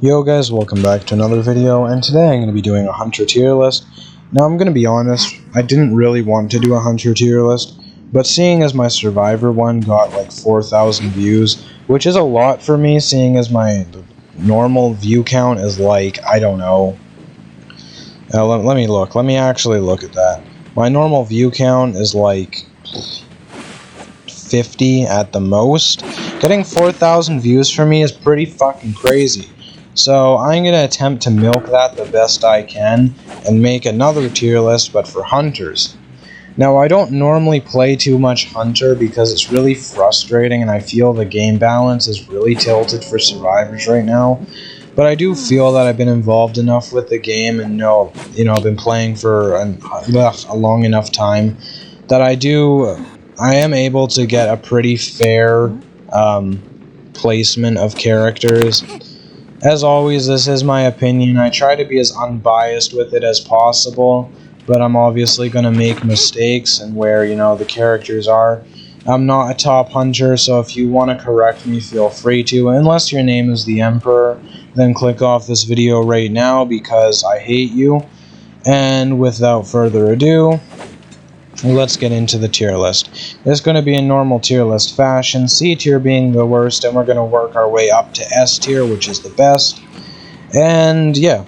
Yo guys, welcome back to another video, and today I'm going to be doing a hunter tier list. Now I'm going to be honest, I didn't really want to do a hunter tier list, but seeing as my survivor one got like 4,000 views, which is a lot for me, seeing as my normal view count is like, I don't know. Let me actually look at that. My normal view count is like 50 at the most. Getting 4,000 views for me is pretty fucking crazy. So I'm going to attempt to milk that the best I can and make another tier list, but for hunters. Now, I don't normally play too much hunter because it's really frustrating and I feel the game balance is really tilted for survivors right now. But I do feel that I've been involved enough with the game and I've been playing for a long enough time that I am able to get a pretty fair placement of characters. As always, this is my opinion. I try to be as unbiased with it as possible, but I'm obviously going to make mistakes and where, the characters are. I'm not a top hunter, so if you want to correct me, feel free to. Unless your name is the Emperor, then click off this video right now because I hate you. And without further ado, let's get into the tier list. It's going to be in normal tier list fashion, C tier being the worst, and we're going to work our way up to S tier, which is the best. And yeah,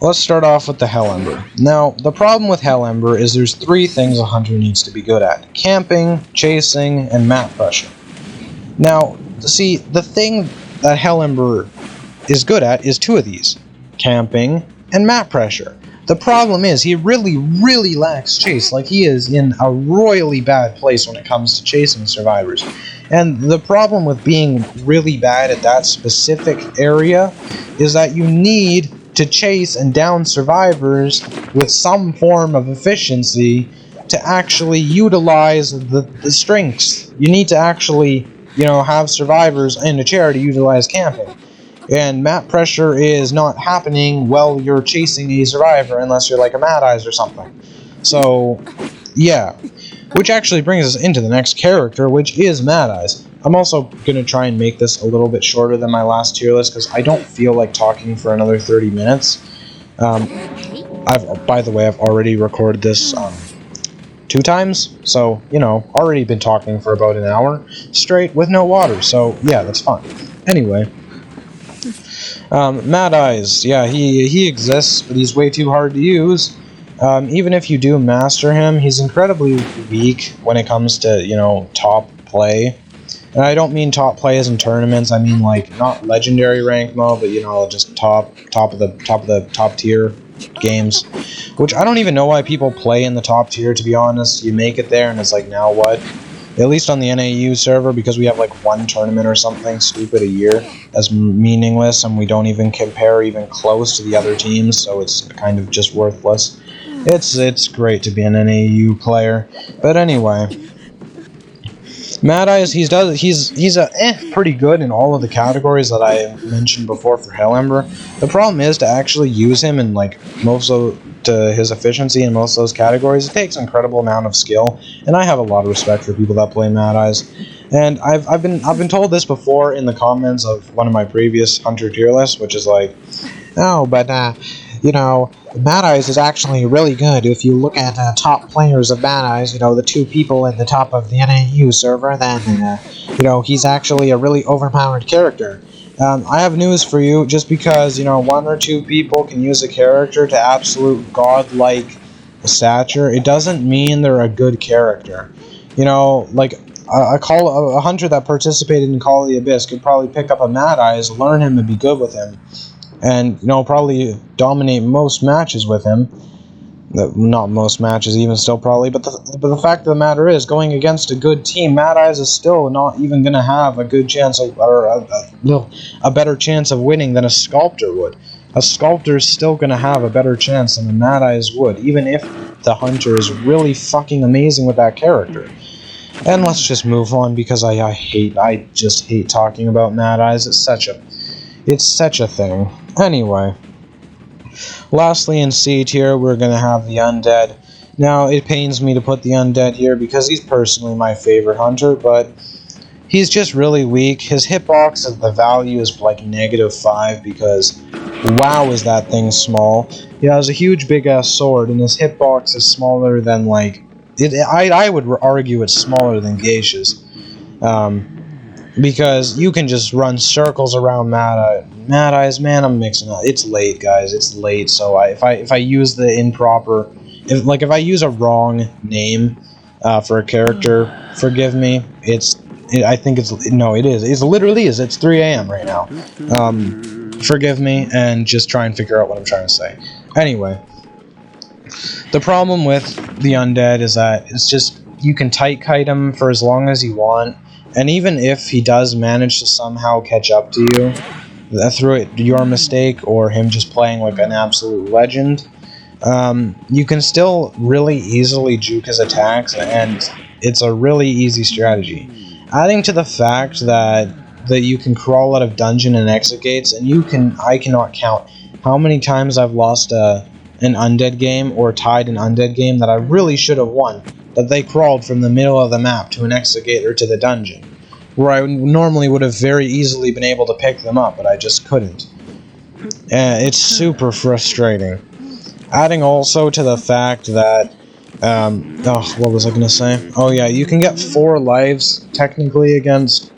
let's start off with the Hell Ember. Now, the problem with Hell Ember is there's three things a hunter needs to be good at: camping, chasing, and map pressure. Now, see, the thing that Hell Ember is good at is two of these: camping and map pressure. The problem is, he really lacks chase. Like, he is in a royally bad place when it comes to chasing survivors. And the problem with being really bad at that specific area is that you need to chase and down survivors with some form of efficiency to actually utilize the strengths. You need to actually, have survivors in a chair to utilize camping. And map pressure is not happening while you're chasing a survivor unless you're like a Mad Eyes or something. So, yeah. Which actually brings us into the next character, which is Mad Eyes. I'm also going to try and make this a little bit shorter than my last tier list because I don't feel like talking for another 30 minutes. By the way, I've already recorded this 2 times, so, already been talking for about an hour straight with no water, so yeah, that's fine. Anyway. Mad Eyes, yeah, he exists, but he's way too hard to use. Even if you do master him, he's incredibly weak when it comes to, top play. And I don't mean top play as in tournaments, I mean, like, not legendary rank mode, but, just top tier games. Which I don't even know why people play in the top tier, to be honest. You make it there, and it's like, now what? At least on the NAU server, because we have like one tournament or something stupid a year, that's meaningless, and we don't even compare even close to the other teams, so it's kind of just worthless. It's great to be an NAU player, but anyway, Mad Eyes, he's pretty good in all of the categories that I mentioned before for Hell Ember. The problem is to actually use him in like to his efficiency in most of those categories. It takes an incredible amount of skill, and I have a lot of respect for people that play Mad Eyes. And I've been told this before in the comments of one of my previous hunter tier lists, which is like, oh, but Mad Eyes is actually really good. If you look at top players of Mad Eyes, the 2 people at the top of the NAU server, then he's actually a really overpowered character. I have news for you. Just because, 1 or 2 people can use a character to absolute godlike stature, it doesn't mean they're a good character. Like, a hunter that participated in Call of the Abyss could probably pick up a Mad Eyes, learn him, and be good with him. And, probably dominate most matches with him. Not most matches, even still probably, but the fact of the matter is, going against a good team, Mad Eyes is still not even going to have a good chance of, or a better chance of winning than a Sculptor would. A Sculptor is still going to have a better chance than a Mad Eyes would, even if the Hunter is really fucking amazing with that character. And let's just move on, because I just hate talking about Mad Eyes. It's such a thing. Anyway. Lastly, in C tier, we're going to have the Undead. Now, it pains me to put the Undead here because he's personally my favorite hunter, but He's just really weak. His hitbox, the value is like -5 because, wow, is that thing small. He has a huge big-ass sword, and his hitbox is smaller than, like... I would argue it's smaller than Geisha's. Because you can just run circles around Mad Eyes. Man, I'm mixing up. It's late, guys. It's late, so if I use the improper... If I use a wrong name for a character, forgive me. I think it's... No, it is. It literally is. It's 3 a.m. right now. Forgive me, and just try and figure out what I'm trying to say. Anyway. The problem with the undead is that it's just... You can tight kite him for as long as you want. And even if he does manage to somehow catch up to you, through your mistake or him just playing like an absolute legend, you can still really easily juke his attacks, and it's a really easy strategy. Adding to the fact that you can crawl out of dungeon and exit gates, and I cannot count how many times I've lost an undead game or tied an undead game that I really should have won, that they crawled from the middle of the map to an exit gate or to the dungeon, where I normally would have very easily been able to pick them up, but I just couldn't. It's super frustrating. Adding also to the fact that, what was I gonna say? Oh yeah, you can get 4 lives, technically, against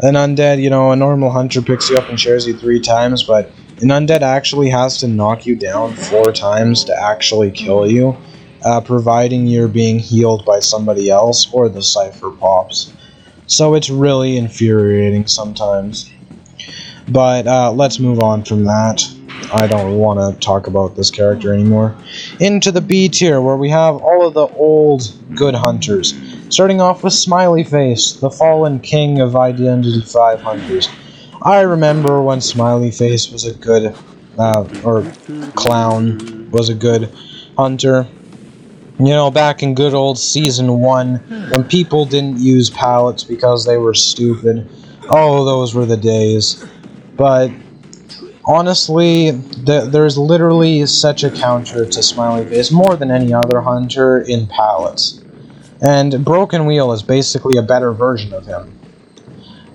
an undead. You know, a normal hunter picks you up and shares you 3 times, but an undead actually has to knock you down 4 times to actually kill you, providing you're being healed by somebody else or the cipher pops. So it's really infuriating sometimes. But let's move on from that. I don't want to talk about this character anymore. Into the B tier, where we have all of the old good hunters. Starting off with Smiley Face, the fallen king of Identity 5 hunters. I remember when Smiley Face was a good, or Clown was a good hunter. You know, back in good old Season 1, when people didn't use pallets because they were stupid. Oh, those were the days. But honestly, there's literally such a counter to Smiley Face, more than any other hunter, in pallets. And Broken Wheel is basically a better version of him,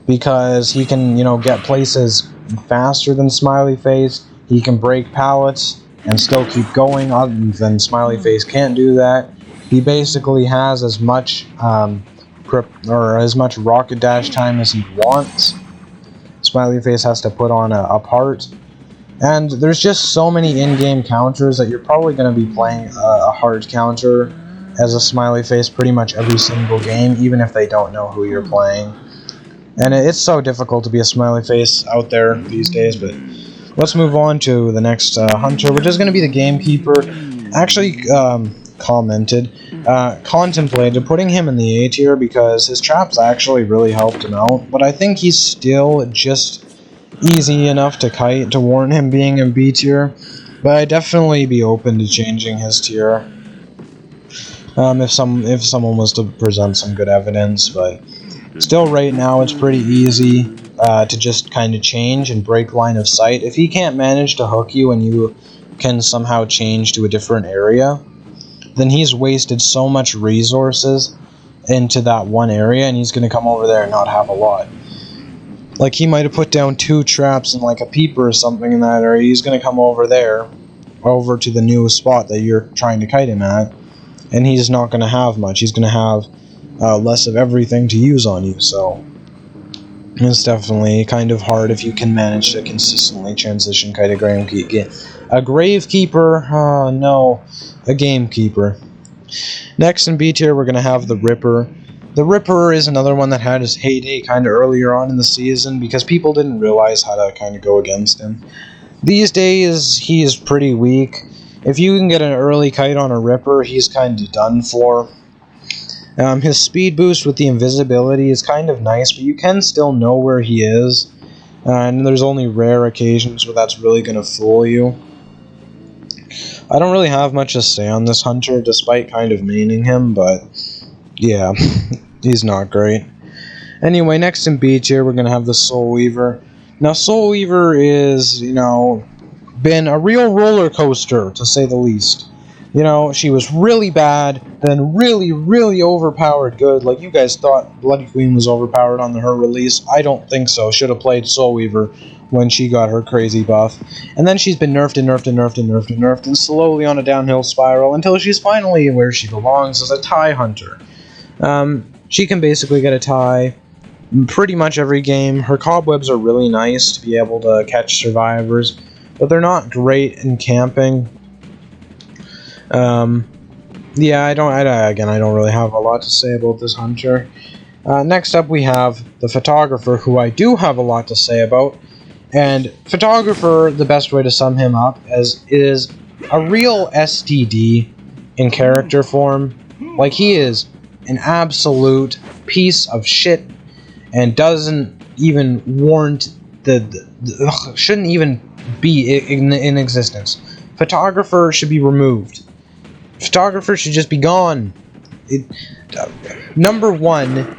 because he can, you know, get places faster than Smiley Face. He can break pallets and still keep going, other than Smiley Face can't do that. He basically has as much rocket dash time as he wants. Smiley Face has to put on a part. And there's just so many in-game counters that you're probably going to be playing a hard counter as a Smiley Face pretty much every single game, even if they don't know who you're playing. And it's so difficult to be a Smiley Face out there these days, but let's move on to the next hunter, which is going to be the Gamekeeper. Actually contemplated putting him in the A tier because his traps actually really helped him out, but I think he's still just easy enough to kite to warrant him being in B tier, but I'd definitely be open to changing his tier if someone was to present some good evidence. But still, right now it's pretty easy to just kind of change and break line of sight. If he can't manage to hook you and you can somehow change to a different area, then he's wasted so much resources into that one area, and he's going to come over there and not have a lot. Like, he might have put down 2 traps and like a peeper or something in that area. He's going to come over there, over to the new spot that you're trying to kite him at, and he's not going to have much. He's going to have less of everything to use on you, so it's definitely kind of hard if you can manage to consistently transition kite a Gravekeeper. Oh no, a Gamekeeper. Next in B tier, we're going to have the Ripper. The Ripper is another one that had his heyday kind of earlier on in the season because people didn't realize how to kind of go against him. These days, he is pretty weak. If you can get an early kite on a Ripper, he's kind of done for. His speed boost with the invisibility is kind of nice, but you can still know where he is. And there's only rare occasions where that's really going to fool you. I don't really have much to say on this hunter, despite kind of maining him, but yeah, he's not great. Anyway, next in B tier, we're going to have the Soul Weaver. Now, Soul Weaver is, you know, been a real roller coaster, to say the least. You know, she was really bad, then really, really overpowered good. Like, you guys thought Bloody Queen was overpowered on her release. I don't think so. Should have played Soul Weaver when she got her crazy buff. And then she's been nerfed and nerfed and nerfed and nerfed and nerfed, and slowly on a downhill spiral until she's finally where she belongs as a tie hunter. She can basically get a tie pretty much every game. Her cobwebs are really nice to be able to catch survivors, but they're not great in camping. Yeah, I don't really have a lot to say about this hunter. Next up we have the photographer, who I do have a lot to say about. And photographer, the best way to sum him up is a real STD in character form. Like, he is an absolute piece of shit and doesn't even warrant shouldn't even be in existence. Photographer should be removed. Photographer should just be gone. Number one,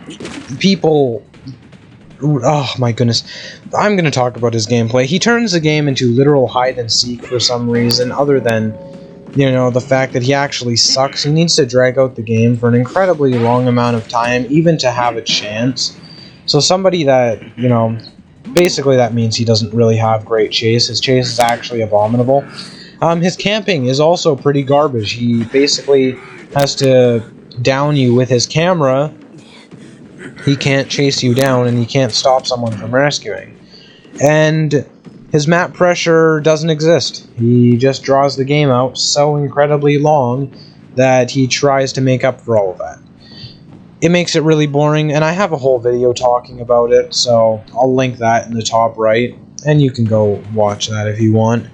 people... Oh my goodness. I'm going to talk about his gameplay. He turns the game into literal hide-and-seek for some reason, other than, you know, the fact that he actually sucks. He needs to drag out the game for an incredibly long amount of time, even to have a chance. So somebody that, you know, basically that means he doesn't really have great chase. His chase is actually abominable. His camping is also pretty garbage. He basically has to down you with his camera. He can't chase you down, and he can't stop someone from rescuing. And his map pressure doesn't exist. He just draws the game out so incredibly long that he tries to make up for all of that. It makes it really boring, and I have a whole video talking about it, so I'll link that in the top right, and you can go watch that if you want.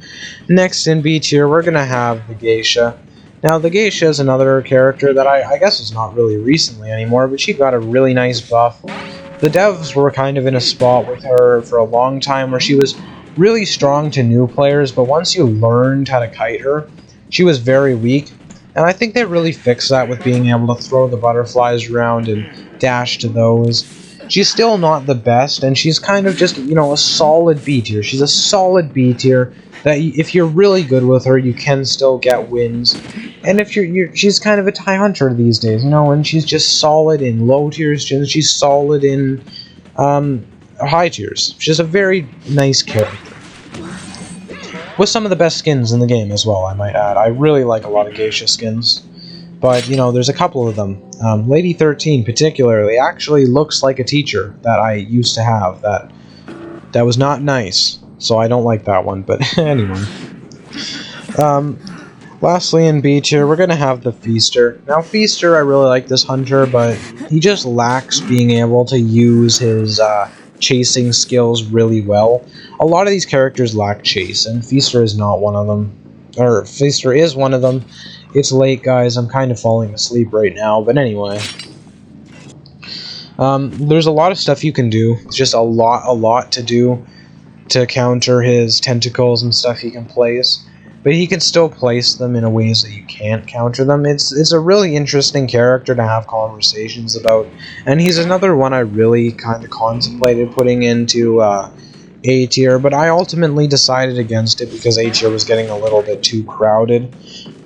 Next in B tier, we're going to have the Geisha. Now, the Geisha is another character that I guess is not really recently anymore, but she got a really nice buff. The devs were kind of in a spot with her for a long time where she was really strong to new players, but once you learned how to kite her, she was very weak. And I think they really fixed that with being able to throw the butterflies around and dash to those. She's still not the best, and she's kind of just, you know, a solid B tier. She's a solid B tier that if you're really good with her, you can still get wins. And if she's kind of a tie hunter these days, you know, and she's just solid in low tiers, and she's solid in high tiers. She's a very nice character. With some of the best skins in the game as well, I might add. I really like a lot of Geisha skins. But, you know, there's a couple of them. Lady 13 particularly actually looks like a teacher that I used to have. That was not nice. So I don't like that one, but anyway. Lastly in B tier, we're going to have the Feaster. Now, Feaster, I really like this hunter, but he just lacks being able to use his chasing skills really well. A lot of these characters lack chase, and Feaster is not one of them. Or, Feaster is one of them. It's late, guys. I'm kind of falling asleep right now, but anyway. There's a lot of stuff you can do. It's just a lot to do to counter his tentacles and stuff he can place. But he can still place them in ways that you can't counter them. It's a really interesting character to have conversations about. And he's another one I really kind of contemplated putting into A tier, but I ultimately decided against it because A tier was getting a little bit too crowded.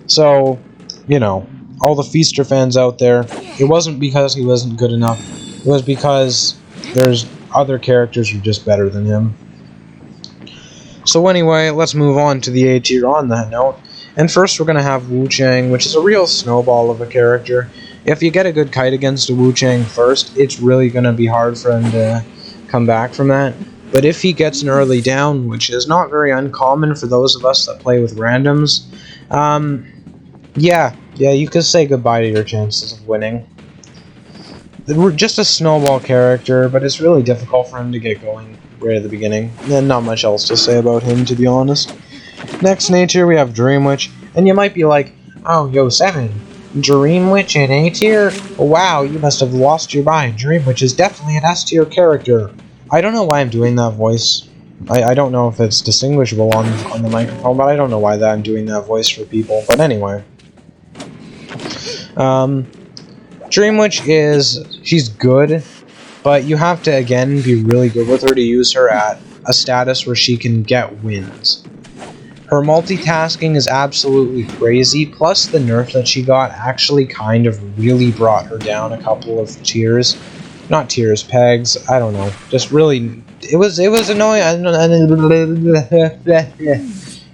So, you know, all the Feaster fans out there, it wasn't because he wasn't good enough. It was because there's other characters who are just better than him. So anyway, let's move on to the A tier on that note. And first we're going to have Wu Chang, which is a real snowball of a character. If you get a good kite against a Wu Chang first, it's really going to be hard for him to come back from that. But if he gets an early down, which is not very uncommon for those of us that play with randoms, yeah, you could say goodbye to your chances of winning. We're just a snowball character, but it's really difficult for him to get going right at the beginning. And not much else to say about him, to be honest. Next in A tier, we have Dream Witch, and you might be like, oh, yo, 7, Dream Witch in A tier? Wow, you must have lost your mind. Dream Witch is definitely an S tier character. I don't know why I'm doing that voice. I don't know if it's distinguishable on the microphone, but I don't know why I'm doing that voice for people. But anyway. Dream Witch she's good, but you have to, again, be really good with her to use her at a status where she can get wins. Her multitasking is absolutely crazy, plus the nerf that she got actually kind of really brought her down a couple of tiers. Not tiers, pegs, I don't know. Just really, it was annoying.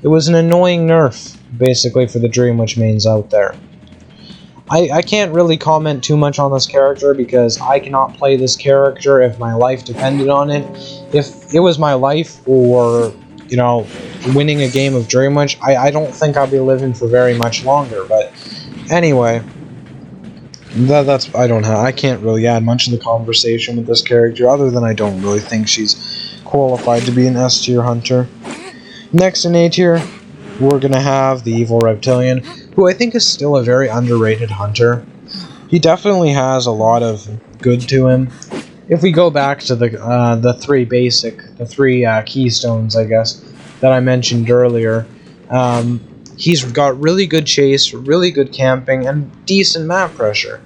It was an annoying nerf, basically, for the Dream Witch mains out there. I can't really comment too much on this character because I cannot play this character if my life depended on it. If it was my life or, you know, winning a game of Dream Witch, I don't think I'll be living for very much longer. But anyway, I can't really add much to the conversation with this character other than I don't really think she's qualified to be an S tier hunter. Next in A tier, we're gonna have the evil reptilian, who I think is still a very underrated hunter. He definitely has a lot of good to him. If we go back to the three keystones, I guess, that I mentioned earlier, he's got really good chase, really good camping, and decent map pressure.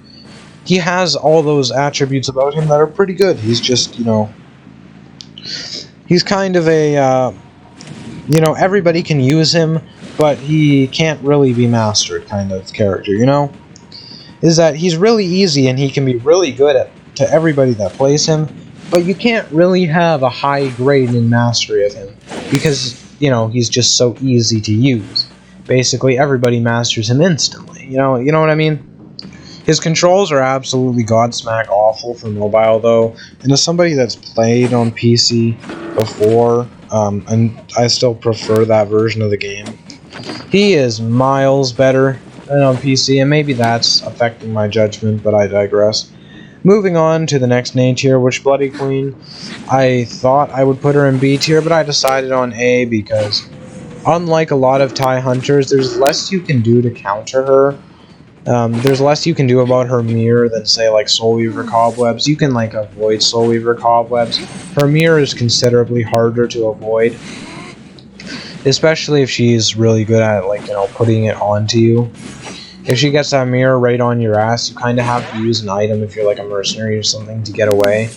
He has all those attributes about him that are pretty good. He's just, you know, he's kind of a, you know, everybody can use him, but he can't really be mastered kind of character, you know? Is that he's really easy and he can be really good to everybody that plays him, but you can't really have a high grade in mastery of him, because, you know, he's just so easy to use. Basically, everybody masters him instantly, you know what I mean? His controls are absolutely godsmack awful for mobile, though, and as somebody that's played on PC before, and I still prefer that version of the game, he is miles better than on PC, and maybe that's affecting my judgment, but I digress. Moving on to the next name tier, which Bloody Queen, I thought I would put her in B tier, but I decided on A because, unlike a lot of TIE hunters, there's less you can do to counter her. There's less you can do about her mirror than, say, like Soulweaver Cobwebs. You can, like, avoid Soulweaver Cobwebs. Her mirror is considerably harder to avoid, especially if she's really good at, like, you know, putting it onto you. If she gets that mirror right on your ass, you kind of have to use an item if you're, like, a mercenary or something to get away.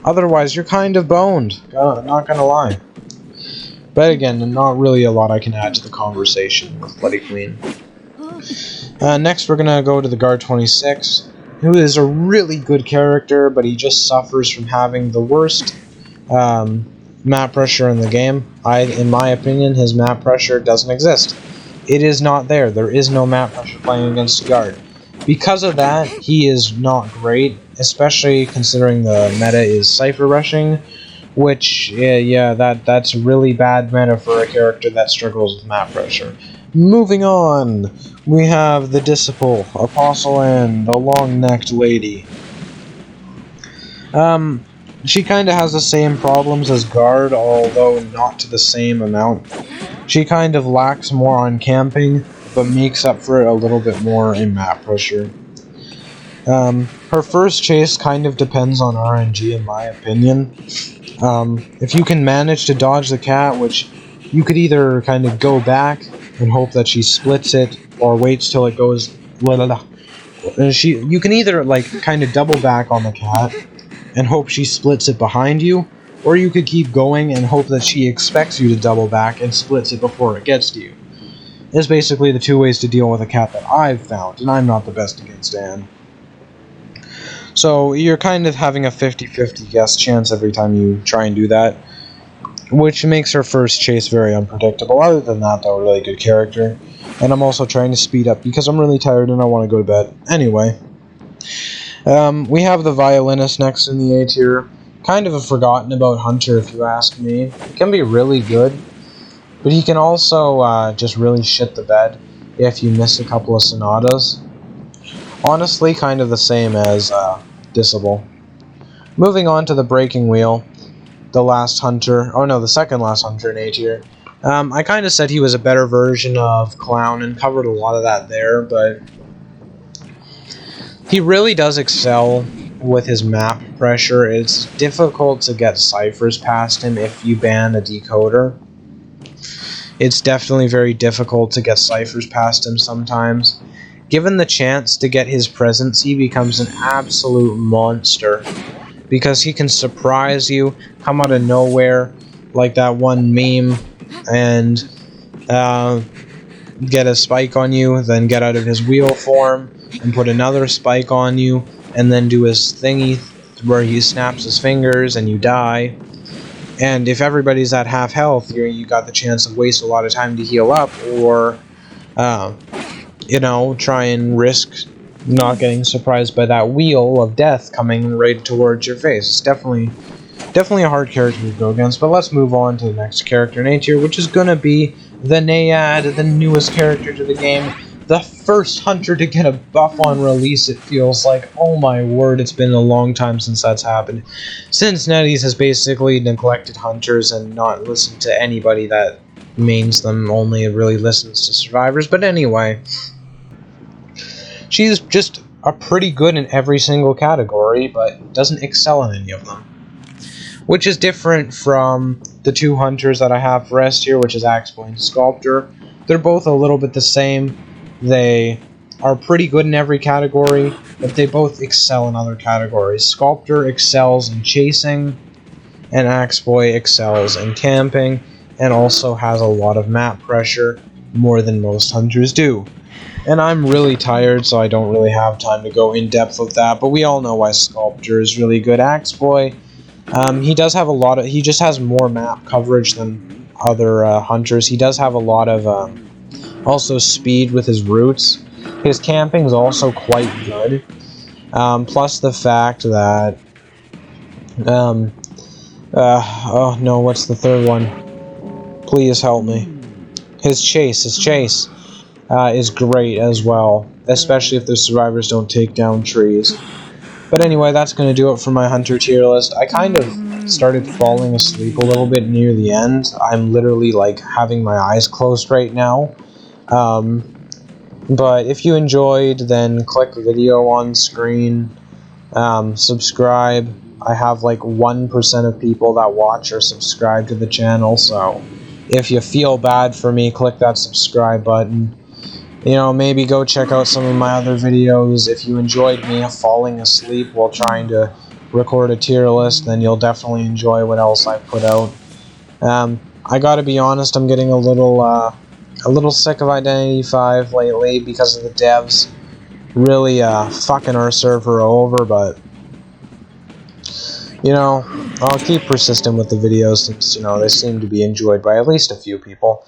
Otherwise, you're kind of boned, not gonna lie. But again, not really a lot I can add to the conversation with Bloody Queen. Next, we're gonna go to the Guard 26, who is a really good character, but he just suffers from having the worst map pressure in the game. In my opinion, his map pressure doesn't exist. It is not there. There is no map pressure playing against Guard. Because of that, he is not great, especially considering the meta is Cypher Rushing, which, yeah, that's a really bad meta for a character that struggles with map pressure. Moving on, we have the Disciple, Apostle Anne, the long-necked lady. She kind of has the same problems as Guard, although not to the same amount. She kind of lacks more on camping, but makes up for it a little bit more in map pressure. Her first chase kind of depends on RNG, in my opinion. If you can manage to dodge the cat, which you could either kind of go back and hope that she splits it, or waits till it goes. You can either, like, kind of double back on the cat and hope she splits it behind you, or you could keep going and hope that she expects you to double back and splits it before it gets to you. It's basically the two ways to deal with a cat that I've found, and I'm not the best against Anne. So you're kind of having a 50-50 guess chance every time you try and do that, which makes her first chase very unpredictable. Other than that, though, a really good character. And I'm also trying to speed up because I'm really tired and I want to go to bed. Anyway, we have the violinist next in the A tier. Kind of a forgotten about hunter, if you ask me. He can be really good, but he can also just really shit the bed if you miss a couple of sonatas. Honestly, kind of the same as Disciple. Moving on to the Breaking Wheel, the second last hunter in A tier. I kind of said he was a better version of Clown and covered a lot of that there, but he really does excel with his map pressure. It's difficult to get ciphers past him if you ban a decoder. It's definitely very difficult to get ciphers past him sometimes. Given the chance to get his presence, he becomes an absolute monster, because he can surprise you, come out of nowhere, like that one meme, and get a spike on you, then get out of his wheel form and put another spike on you, and then do his thingy where he snaps his fingers and you die. And if everybody's at half health, you got the chance to waste a lot of time to heal up, or you know, try and risk not getting surprised by that wheel of death coming right towards your face. It's definitely a hard character to go against. But let's move on to the next character in A tier, which is gonna be the Naiad, the newest character to the game. The first hunter to get a buff on release, it feels like. Oh my word, it's been a long time since that's happened. Since NetEase has basically neglected hunters and not listened to anybody that mains them, only really listens to survivors. But anyway, she's just a pretty good in every single category, but doesn't excel in any of them. Which is different from the two hunters that I have for S tier, which is Axeboy and Sculptor. They're both a little bit the same. They are pretty good in every category, but they both excel in other categories. Sculptor excels in chasing, and Axeboy excels in camping, and also has a lot of map pressure, more than most hunters do. And I'm really tired, so I don't really have time to go in depth with that, but we all know why Sculptor is really good. Axeboy, he does have a lot of, he just has more map coverage than other hunters. He does have a lot of also speed with his roots. His camping is also quite good. Plus the fact that oh no, what's the third one? Please help me. His chase is great as well, especially if the survivors don't take down trees. But anyway, that's going to do it for my hunter tier list. I kind of started falling asleep a little bit near the end. I'm literally like having my eyes closed right now. But if you enjoyed, then click video on screen, subscribe. I have like 1% of people that watch or subscribe to the channel, so if you feel bad for me, click that subscribe button. You know, maybe go check out some of my other videos. If you enjoyed me falling asleep while trying to record a tier list, then you'll definitely enjoy what else I put out. I gotta be honest, I'm getting a little sick of Identity 5 lately because of the devs really fucking our server over, but you know, I'll keep persistent with the videos since, you know, they seem to be enjoyed by at least a few people.